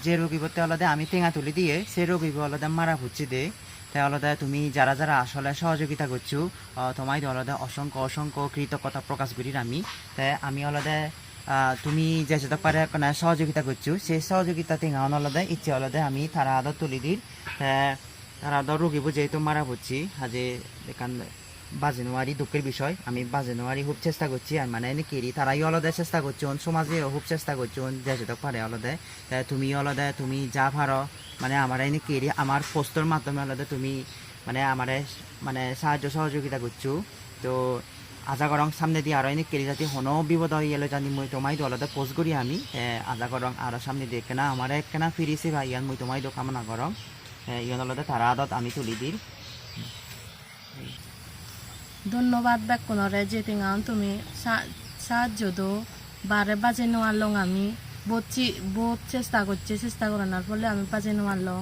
যে রোগীবতে আলাদা আমি টেঙা তুলি দিয়ে সেই রোগী আলাদা মারা ভুচি দে তাই আলাদা তুমি যারা যারা আসলে সহযোগিতা করছো তোমায় আলাদা অসংখ্য অসংখ্য কৃতজ্ঞতা প্রকাশ করি আমি তাই আমি আলাদা তুমি যে যেতে পারে সহযোগিতা করছো সেই সহযোগিতা টেঙা আলাদা ইচ্ছে আলাদা আমি তারা আদর তুলি দিই তারা আদর রোগী যেহেতু মারা ভুচি হাজে এখান 5 জানুয়ারি দুঃখের বিষয় আমি 5 জানুয়ারি খুব চেষ্টা করছি আর মানে এনে কেরি তারাই আলাদা চেষ্টা করছেন সমাজে খুব চেষ্টা করছেন যে যেতে পারে আলাদা তাই তুমি আলাদা তুমি যা পারো মানে আমার এনে কেরি আমার পোস্টের মাধ্যমে আলাদা তুমি মানে আমার মানে সাহায্য সহযোগিতা করছো তো আজা করং সামনে দিয়ে আরো এনে কেরি যাতে হনো বিপদ হয়ে গেলে জানি মই তোমায় তো আলাদা পোস্ট করি আমি আজা করং আরো সামনে দিয়ে কেনা আমার একখানা ফিরিছে ভাই ইয়ান মই তোমায় তো কামনা করং ইয়ান আলাদা তারা আদত আমি তুলি দিই ধন্যবাদ বেকুনরে যে টিঙান তুমি সাহায্য দো বারে বাজে নোয়ার লং আমি বহুত চেষ্টা করছি চেষ্টা করানোর ফলে আমি বাজে নোয়ার লং